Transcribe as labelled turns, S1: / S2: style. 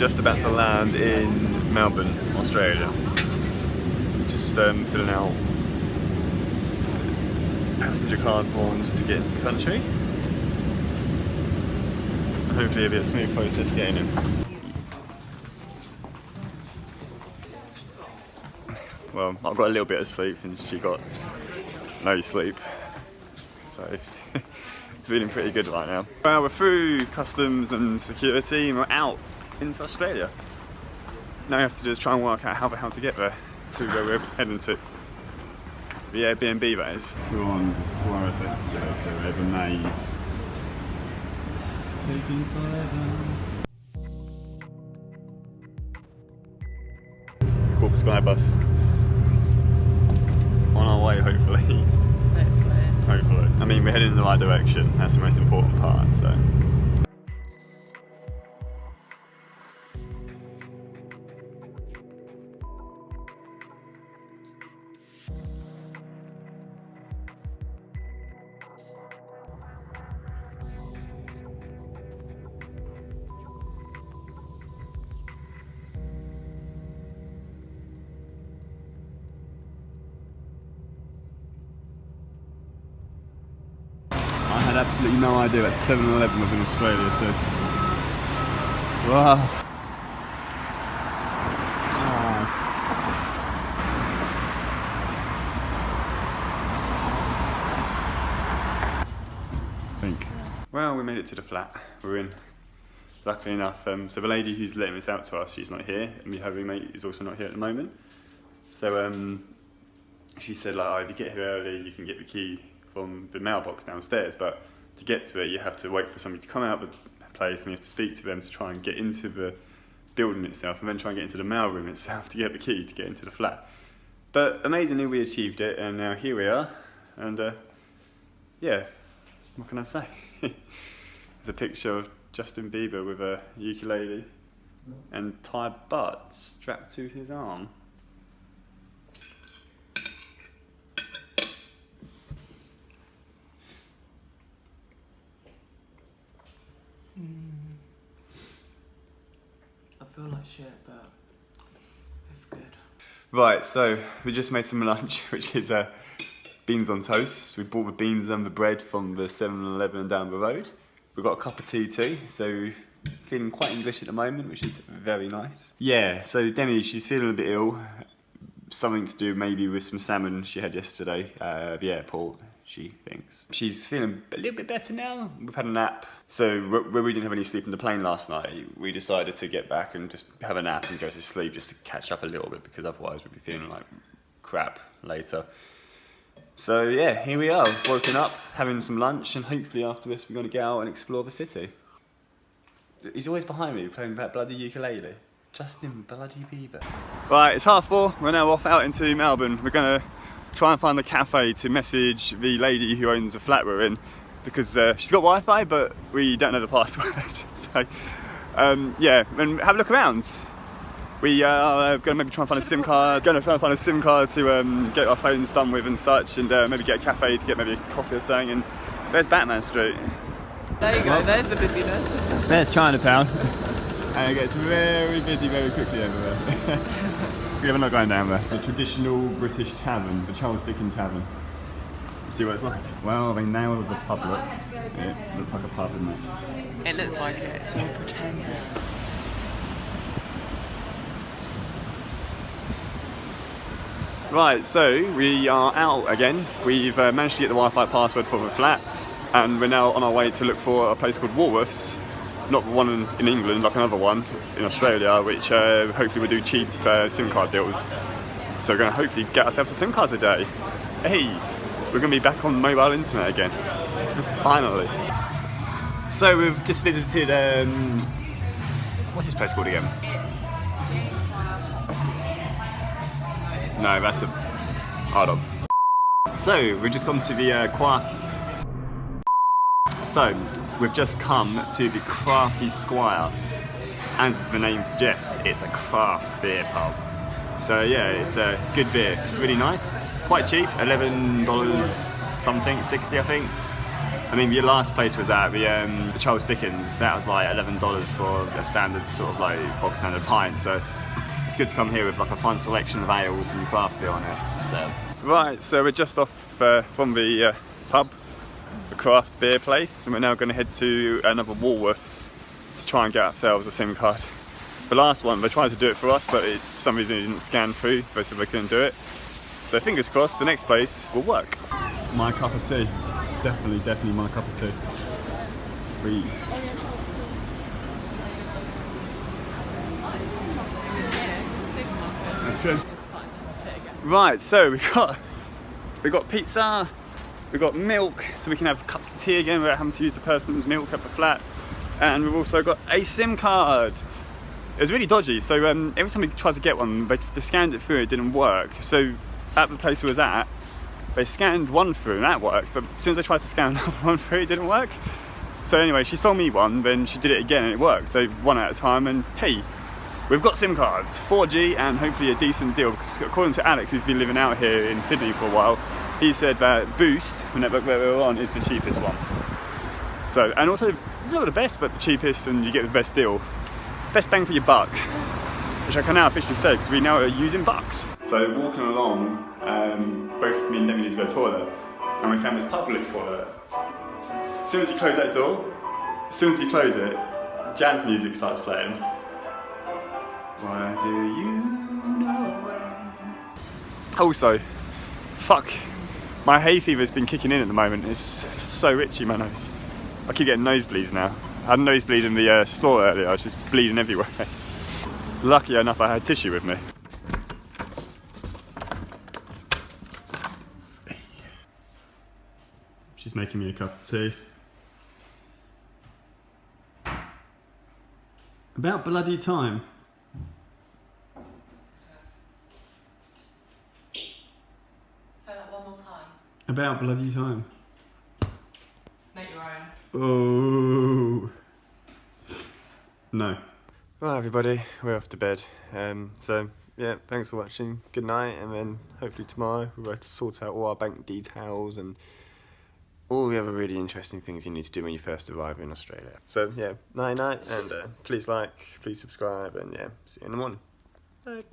S1: just about to land in Melbourne, Australia. Just filling out passenger card forms to get into the country. Hopefully it'll be a smooth process getting in. Well, I've got a little bit of sleep and she got no sleep. So, feeling pretty good right now. Well, we're through customs and security and we're out into Australia. Now we have to just try and work out how to get there to where we're heading to. The Airbnb that is. We're on the slowest escalator ever made. It's taking forever. Caught the Sky bus. On our way, hopefully. Hopefully. I mean, we're heading in the right direction. That's the most important part, so. I had absolutely no idea that 7-Eleven was in Australia too. Wow. Well, we made it to the flat. We're in. Luckily enough, so the lady who's letting us out to us, she's not here, and my roommate is also not here at the moment. So she said, like, oh, if you get here early, you can get the key from the mailbox downstairs, but to get to it you have to wait for somebody to come out of the place and you have to speak to them to try and get into the building itself and then try and get into the mailroom itself to get the key to get into the flat. But amazingly we achieved it and now here we are and yeah, what can I say? There's a picture of Justin Bieber with a ukulele and Thai butt strapped to his arm.
S2: I feel like shit, but it's good.
S1: Right, so we just made some lunch, which is beans on toast. We bought the beans and the bread from the 7-Eleven down the road. We've got a cup of tea too, so feeling quite English at the moment, which is very nice. Yeah, so Demi, she's feeling a bit ill. Something to do maybe with some salmon she had yesterday at the airport, she thinks. She's feeling a little bit better now. We've had a nap. So where we didn't have any sleep in the plane last night, we decided to get back and just have a nap and go to sleep just to catch up a little bit because otherwise we'd be feeling like crap later. So yeah, here we are, woken up, having some lunch, and hopefully after this we're going to get out and explore the city. He's always behind me playing that bloody ukulele. Justin bloody Bieber. Right, it's 4:30. We're now off out into Melbourne. We're going to try and find the cafe to message the lady who owns the flat we're in because she's got Wi-Fi but we don't know the password. So yeah, and have a look around. We are going to maybe try and find a SIM card. To get our phones done with and such, and maybe get a cafe to get maybe a coffee or something. And there's Batman Street.
S2: There you go. There's the busyness.
S1: There's Chinatown. And it gets very busy very quickly over there. Yeah, we're not going down there. The traditional British tavern, the Charles Dickens tavern. See what it's like. Well, they nailed the pub look. It looks like a pub, doesn't it?
S2: It looks like it. It's all pretentious.
S1: Right, so we are out again. We've managed to get the Wi-Fi password for the flat, and we're now on our way to look for a place called Woolworths. Not one in England, like another one in Australia, which hopefully will do cheap SIM card deals. So we're going to hopefully get ourselves a SIM card today. Hey, we're going to be back on mobile internet again. Finally. So we've just visited, what's this place called again? No, that's the, hold on. So we've just gone to the So we've just come to the Crafty Squire. As the name suggests, it's a craft beer pub. So yeah, it's a good beer. It's really nice, quite cheap, $11 something, 60 I think. I mean, your last place was at the Charles Dickens. That was like $11 for a standard sort of like box standard pint. So it's good to come here with like a fun selection of ales and craft beer on it. So right, so we're just off from the pub, the craft beer place, and we're now going to head to another Woolworths to try and get ourselves a SIM card. The last one, they tried to do it for us, but for some reason it didn't scan through, so they said they couldn't do it. So fingers crossed, the next place will work. My cup of tea. Definitely my cup of tea. Sweet. That's true. Right, so we got pizza, we got milk, so we can have cups of tea again without having to use the person's milk at the flat, and we've also got a SIM card. It was really dodgy, so every time we tried to get one, they scanned it through, it didn't work. So at the place we was at, they scanned one through and that worked, but as soon as I tried to scan another one through, it didn't work. So anyway, she sold me one, then she did it again and it worked. So one at a time, and hey, we've got SIM cards, 4G, and hopefully a decent deal, because according to Alex, who's been living out here in Sydney for a while, he said that Boost, the network where we were on, is the cheapest one. So, and also, not the best, but the cheapest, and you get the best deal. Best bang for your buck, which I can now officially say, because we now are using bucks. So walking along, both me and Demi need to go to the toilet, and we found this public toilet. As soon as you close that door, as soon as you close it, jazz music starts playing. Why do you know when? Also, fuck, my hay fever's been kicking in at the moment. It's so itchy, my nose. I keep getting nosebleeds now. I had a nosebleed in the store earlier, I was just bleeding everywhere. Lucky enough I had tissue with me. She's making me a cup of tea. About bloody time.
S2: Say that one more time.
S1: About bloody time.
S2: Make your own.
S1: Oh. No. Right everybody, we're off to bed. So yeah, thanks for watching. Good night, and then hopefully tomorrow we'll have to sort out all our bank details and all the other really interesting things you need to do when you first arrive in Australia. So yeah, night night, and please like, please subscribe, and yeah, see you in the morning. Bye.